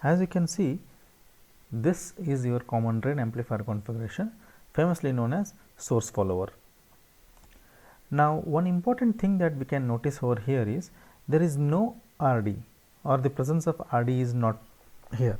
As you can see, this is your common drain amplifier configuration, famously known as source follower. Now, one important thing that we can notice over here is there is no RD, or the presence of RD is not here.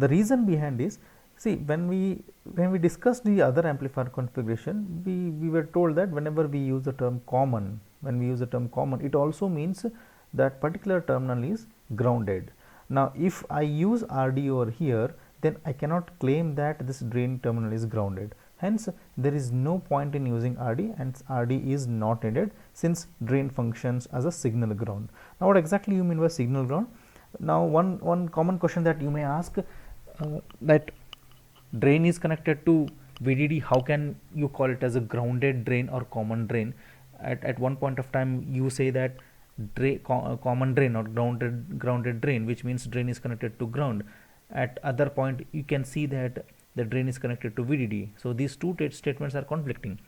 The reason behind is, see, when we discussed the other amplifier configuration, we were told that whenever we use the term common, it also means that particular terminal is grounded. Now, if I use RD over here, then I cannot claim that this drain terminal is grounded. Hence, there is no point in using RD, and RD is not needed since drain functions as a signal ground. Now, what exactly you mean by signal ground? Now, one common question that you may ask, that drain is connected to VDD, how can you call it as a grounded drain or common drain? At one point of time, you say that common drain or grounded drain, which means drain is connected to ground. At other point, you can see that the drain is connected to VDD. So these two statements are conflicting.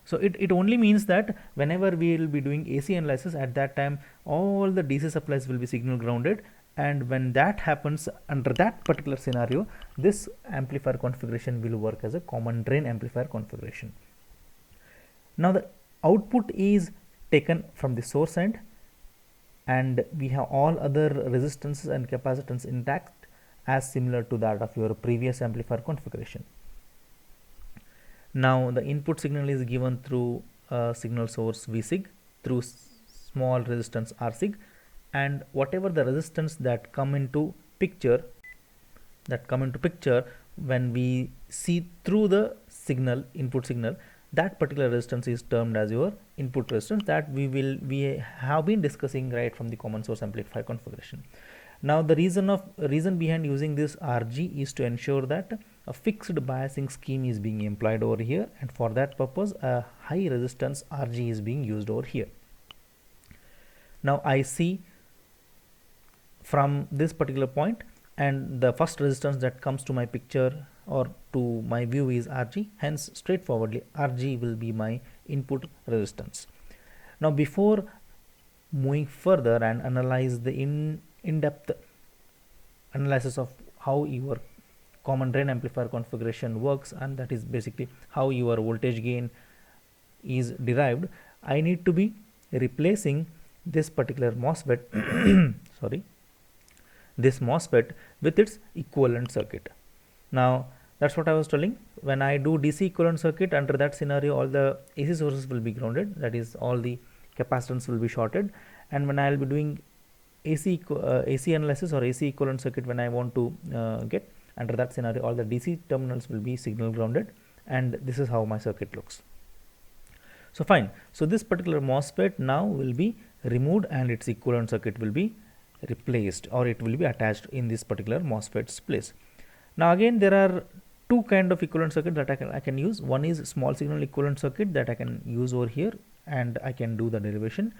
So it only means that whenever we will be doing AC analysis, at that time all the DC supplies will be signal grounded, and when that happens under that particular scenario, this amplifier configuration will work as a common drain amplifier configuration. Now the output is taken from the source end, and we have all other resistances and capacitance intact as similar to that of your previous amplifier configuration. Now the input signal is given through a signal source Vsig through small resistance Rsig, and whatever the resistance that come into picture when we see through the signal, input signal, that particular resistance is termed as your input resistance, that we have been discussing right from the common source amplifier configuration. Now the reason behind using this RG is to ensure that a fixed biasing scheme is being employed over here, and for that purpose a high resistance RG is being used over here. Now I see from this particular point, and the first resistance that comes to my picture or to my view is RG, hence straightforwardly RG will be my input resistance. Now before moving further and analyze the in-depth analysis of how your common drain amplifier configuration works, and that is basically how your voltage gain is derived, I need to be replacing this particular MOSFET this MOSFET with its equivalent circuit. Now that's what I was telling. When I do DC equivalent circuit, under that scenario all the AC sources will be grounded, that is all the capacitance will be shorted, and when I will be doing AC analysis or AC equivalent circuit, when I want to get, under that scenario all the DC terminals will be signal grounded, and this is how my circuit looks. So fine, so this particular MOSFET now will be removed and its equivalent circuit will be replaced, or it will be attached in this particular MOSFET's place. Now again there are two kind of equivalent circuit that I can use. One is small signal equivalent circuit that I can use over here, and I can do the derivation,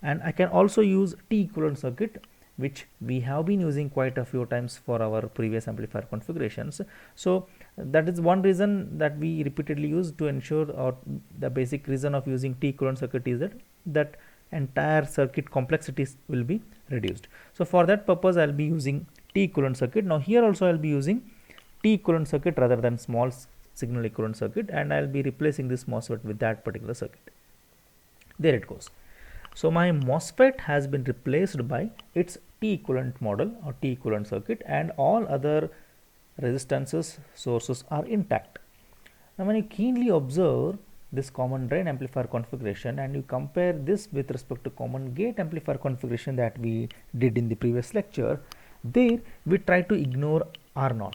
and I can also use T equivalent circuit, which we have been using quite a few times for our previous amplifier configurations. So that is one reason that we repeatedly use to ensure, or the basic reason of using T equivalent circuit is that entire circuit complexities will be reduced. So for that purpose I will be using T equivalent circuit. Now here also I will be using T equivalent circuit rather than small signal equivalent circuit, and I will be replacing this MOSFET with that particular circuit. There it goes. So my MOSFET has been replaced by its T equivalent model or T equivalent circuit, and all other resistances sources are intact. Now when you keenly observe this common drain amplifier configuration and you compare this with respect to common gate amplifier configuration that we did in the previous lecture, there we try to ignore R0,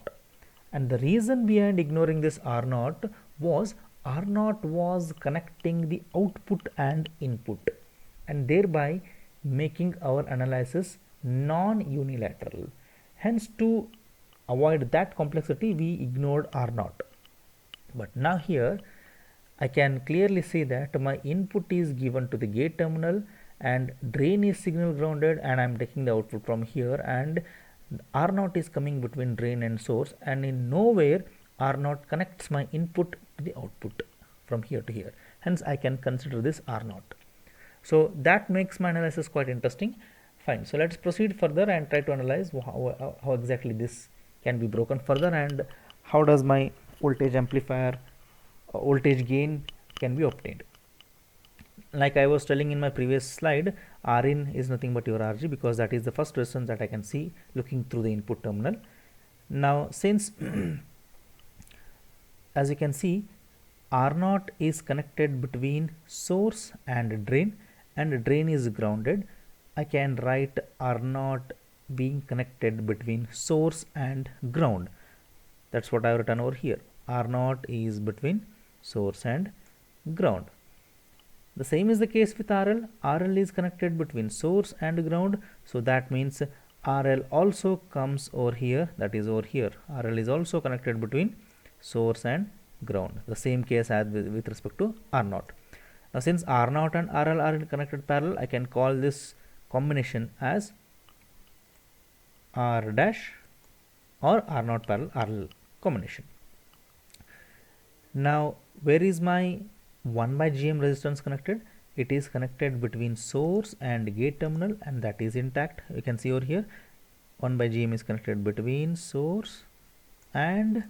and the reason behind ignoring this R0 was connecting the output and input, and thereby making our analysis non-unilateral. Hence, to avoid that complexity, we ignored R0. But now here I can clearly see that my input is given to the gate terminal and drain is signal grounded, and I am taking the output from here, and R0 is coming between drain and source, and in nowhere R0 connects my input to the output from here to here. Hence I can consider this R0. So that makes my analysis quite interesting. Fine. So let's proceed further and try to analyze how exactly this can be broken further, and how does my voltage amplifier voltage gain can be obtained. Like I was telling in my previous slide, Rin is nothing but your Rg, because that is the first resistance that I can see looking through the input terminal. Now since as you can see, R0 is connected between source and drain is grounded, I can write R0 being connected between source and ground. That's what I have written over here. R0 is between source and ground. The same is the case with RL. RL is connected between source and ground, so that means RL also comes over here, that is over here. RL is also connected between source and ground. The same case as with respect to R0. Now since R0 and RL are in connected parallel, I can call this combination as R dash or R0 parallel RL combination. Now where is my 1 by GM resistance connected? It is connected between source and gate terminal, and that is intact. You can see over here 1 by GM is connected between source and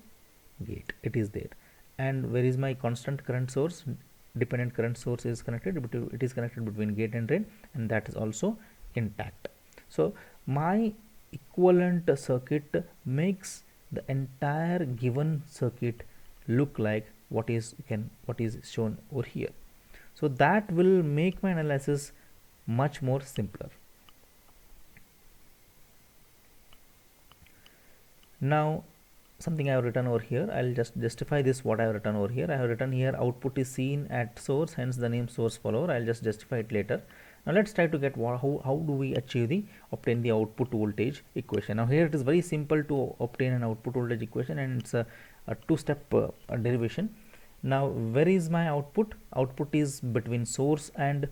gate, it is there. And where is my constant current source? Dependent current source is connected, it is connected between gate and drain, and that is also intact. So my equivalent circuit makes the entire given circuit look like what is shown over here. So that will make my analysis much more simpler. Now something I have written over here, I'll just justify this what I have written over here. I have written here output is seen at source, hence the name source follower. I'll just justify it later. Now let's try to get how do we obtain the output voltage equation. Now here it is very simple to obtain an output voltage equation, and it's a two-step derivation. Now where is my output? Output is between source and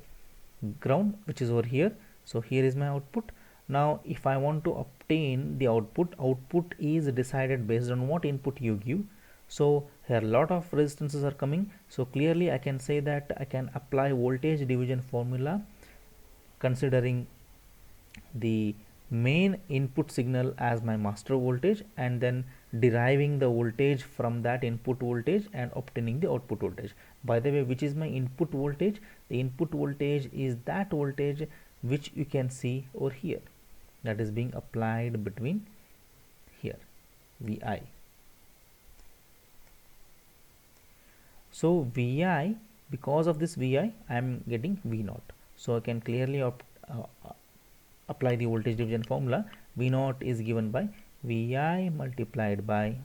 ground, which is over here. So here is my output. Now if I want to obtain the output is decided based on what input you give. So here a lot of resistances are coming, so clearly I can say that I can apply voltage division formula considering the main input signal as my master voltage, and then deriving the voltage from that input voltage and obtaining the output voltage. By the way, which is my input voltage? The input voltage is that voltage which you can see over here, that is being applied between here, Vi. So Vi, because of this Vi, I am getting V0. So I can clearly apply the voltage division formula. V0 is given by Vi multiplied by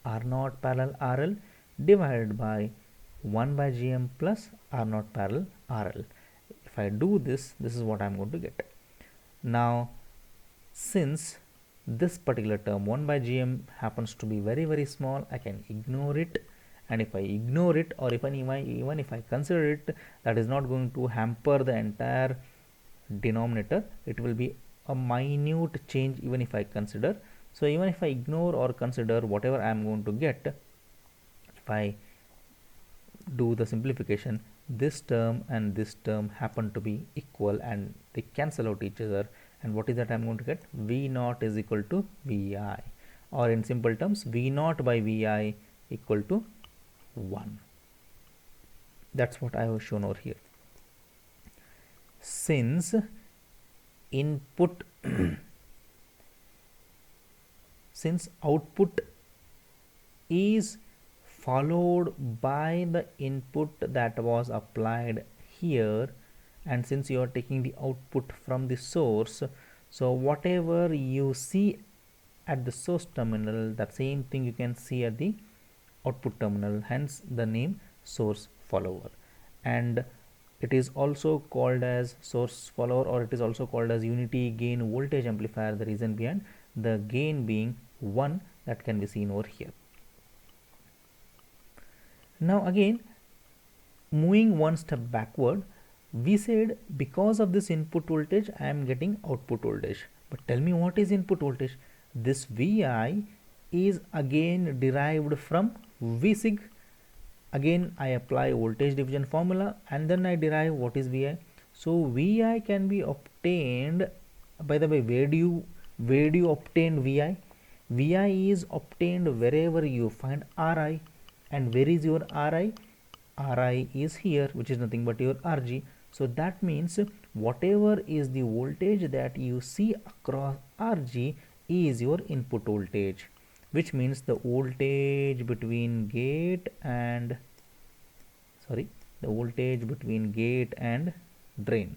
R0 parallel RL divided by 1 by GM plus R0 parallel RL. If I do this, this is what I am going to get. Now since this particular term 1 by GM happens to be very small, I can ignore it, and if I ignore it, or even if I consider it, that is not going to hamper the entire denominator. It will be a minute change even if I consider. So even if I ignore or consider whatever I am going to get, if I do the simplification, this term and this term happen to be equal and they cancel out each other, and what is that I am going to get? V0 is equal to Vi, or in simple terms V0 by Vi equal to 1. That's what I have shown over here. Since input since output is followed by the input that was applied here, and since you are taking the output from the source, so whatever you see at the source terminal, that same thing you can see at the output terminal, hence the name source follower. And it is also called as source follower, or it is also called as unity gain voltage amplifier. The reason behind the gain being 1, that can be seen over here. Now again, moving one step backward, we said because of this input voltage I am getting output voltage. But tell me, what is input voltage? This Vi is again derived from Vsig. Again I apply voltage division formula and then I derive what is Vi. So Vi can be obtained. By the way, where do you obtain Vi? Vi is obtained wherever you find Ri. And where is your Ri? Ri is here, which is nothing but your Rg. So that means whatever is the voltage that you see across Rg is your input voltage, which means the voltage between gate and drain.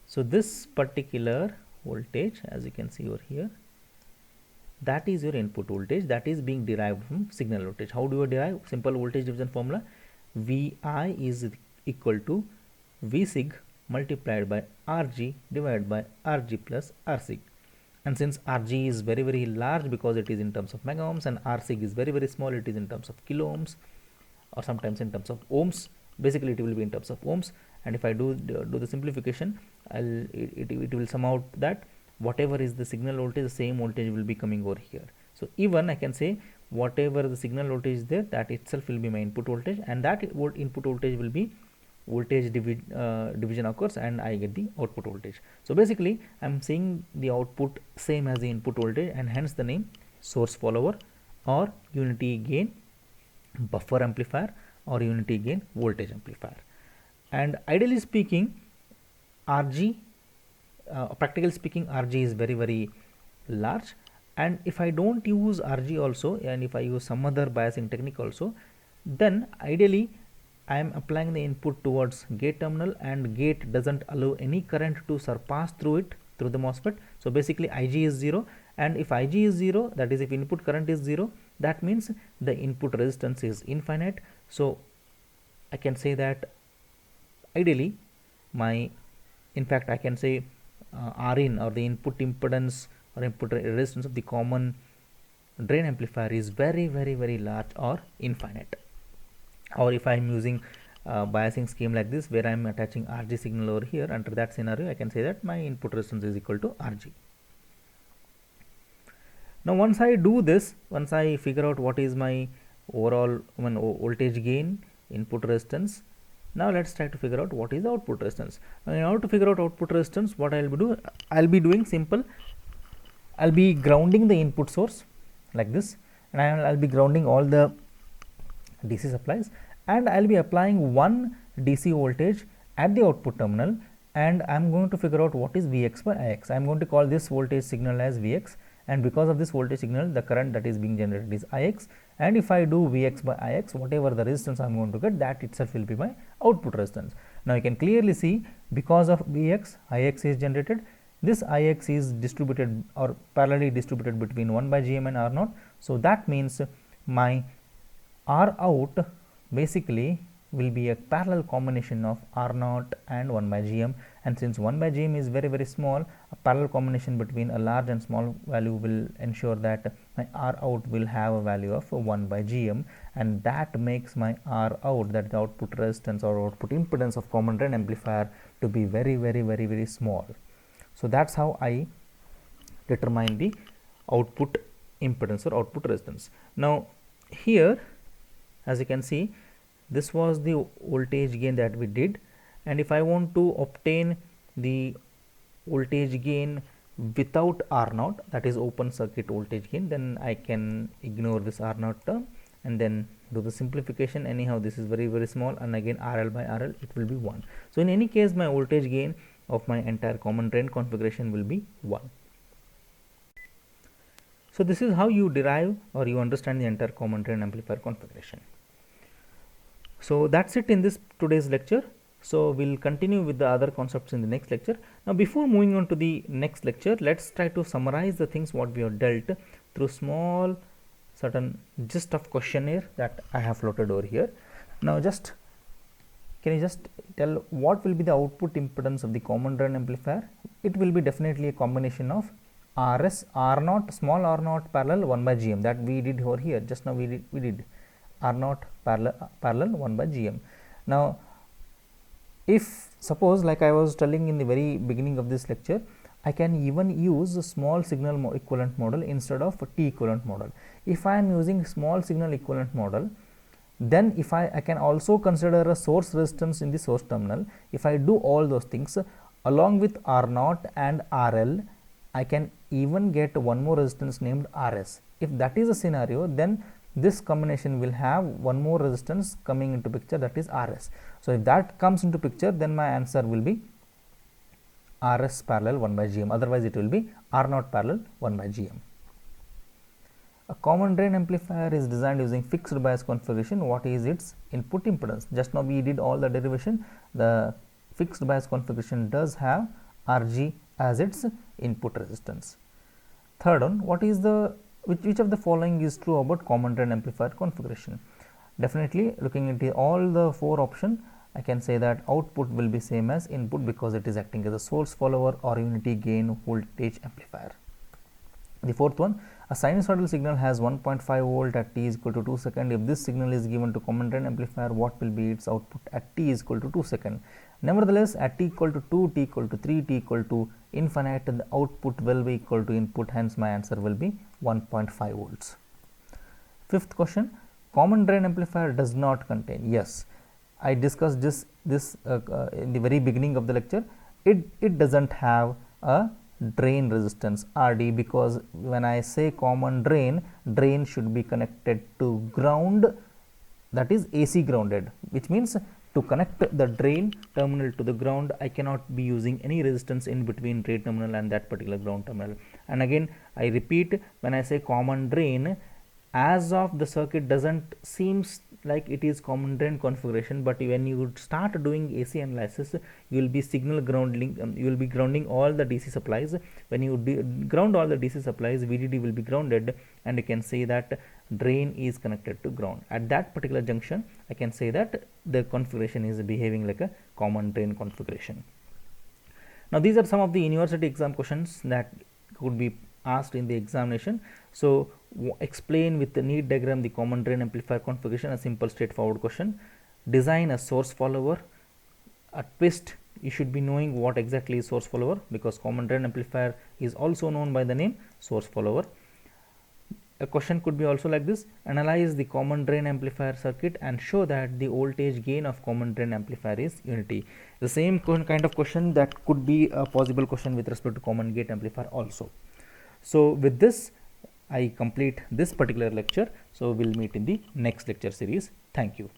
So this particular voltage, as you can see over here, that is your input voltage, that is being derived from signal voltage. How do you derive? Simple voltage division formula. Vi is equal to Vsig multiplied by Rg divided by Rg plus Rsig. And since Rg is very very large because it is in terms of mega ohms, and Rsig is very very small, it is in terms of kilo ohms or sometimes in terms of ohms. Basically it will be in terms of ohms. And if I do the simplification, it will sum out that whatever is the signal voltage, the same voltage will be coming over here. So even I can say whatever the signal voltage is there, that itself will be my input voltage, and that input voltage will be voltage division occurs, and I get the output voltage. So basically I am seeing the output same as the input voltage, and hence the name source follower or unity gain buffer amplifier or unity gain voltage amplifier. And ideally speaking, Rg, practically speaking, Rg is very very large. And if I don't use Rg also, and if I use some other biasing technique also, then ideally I am applying the input towards gate terminal, and gate doesn't allow any current to surpass through it, through the MOSFET. So basically Ig is 0, and if Ig is 0, that is if input current is 0, that means the input resistance is infinite. So I can say that ideally in fact I can say Rin, or the input impedance or input resistance of the common drain amplifier, is very very very large or infinite. Or if I am using biasing scheme like this, where I am attaching Rg signal over here, under that scenario I can say that my input resistance is equal to Rg. Now once I do this, once I figure out what is my overall voltage gain, input resistance, now let's try to figure out what is the output resistance. Now in order to figure out output resistance, what I'll be doing simple. I'll be grounding the input source like this, and I'll be grounding all the DC supplies, and I'll be applying one DC voltage at the output terminal, and I'm going to figure out what is Vx by Ix. I'm going to call this voltage signal as Vx, and because of this voltage signal, the current that is being generated is Ix. And if I do Vx by Ix, whatever the resistance I'm going to get, that itself will be my output resistance. Now you can clearly see, because of Vx, Ix is generated. This Ix is distributed or parallelly distributed between 1 by Gm and R0. So that means my R out basically will be a parallel combination of R0 and 1 by Gm, and since 1 by Gm is very very small, a parallel combination between a large and small value will ensure that my R out will have a value of 1 by Gm, and that makes my R out, that the output resistance or output impedance of common drain amplifier, to be very very very very small. So that's how I determine the output impedance or output resistance. Now here, as you can see, this was the voltage gain that we did, and if I want to obtain the voltage gain without R0, that is open circuit voltage gain, then I can ignore this R0 term and then do the simplification. Anyhow, this is very very small, and again RL by RL, it will be 1. So in any case, my voltage gain of my entire common drain configuration will be 1. So this is how you derive or you understand the entire common drain amplifier configuration. So that's it in this today's lecture. So we'll continue with the other concepts in the next lecture. Now before moving on to the next lecture, let's try to summarize the things what we have dealt through small certain gist of questionnaire that I have floated over here. Now can you just tell what will be the output impedance of the common drain amplifier? It will be definitely a combination of Rs, R0, small R0 parallel 1 by Gm, that we did over here. Just now we did R0 parallel 1 by Gm. Now if suppose, like I was telling in the very beginning of this lecture, I can even use a small signal equivalent model instead of a T equivalent model. If I am using small signal equivalent model, Then if I can also consider a source resistance in the source terminal. If I do all those things along with R0 and RL, I can even get one more resistance named RS. If that is a scenario, then this combination will have one more resistance coming into picture, that is RS. So if that comes into picture, then my answer will be RS parallel 1 by GM, otherwise it will be R0 parallel 1 by GM. A common drain amplifier is designed using fixed bias configuration. What is its input impedance? Just now we did all the derivation. The fixed bias configuration does have Rg as its input resistance. Third one, what is the which of the following is true about common drain amplifier configuration? Definitely, looking into all the four options, I can say that output will be same as input because it is acting as a source follower or unity gain voltage amplifier. The fourth one, a sinusoidal signal has 1.5 volt at t is equal to 2 seconds. If this signal is given to common drain amplifier, what will be its output at t is equal to 2 seconds? Nevertheless, at t equal to 2, t equal to 3, t equal to infinite, the output will be equal to input, hence my answer will be 1.5 volts. Fifth question, common drain amplifier does not contain. Yes, I discussed this in the very beginning of the lecture. It doesn't have a drain resistance Rd, because when I say common drain, drain should be connected to ground, that is AC grounded, which means to connect the drain terminal to the ground, I cannot be using any resistance in between drain terminal and that particular ground terminal. And again I repeat, when I say common drain, as of the circuit doesn't seems like it is common drain configuration, but when you start doing AC analysis, you will be signal grounding, you will be grounding all the DC supplies. When you ground all the DC supplies, VDD will be grounded, and you can say that drain is connected to ground. At that particular junction, I can say that the configuration is behaving like a common drain configuration. Now these are some of the university exam questions that could be asked in the examination. So explain with the need diagram the common drain amplifier configuration, a simple straightforward question. Design a source follower. A twist, you should be knowing what exactly is source follower, because common drain amplifier is also known by the name source follower. A question could be also like this: analyze the common drain amplifier circuit and show that the voltage gain of common drain amplifier is unity. The same kind of question that could be a possible question with respect to common gate amplifier also. So with this I complete this particular lecture. So we'll meet in the next lecture series. Thank you.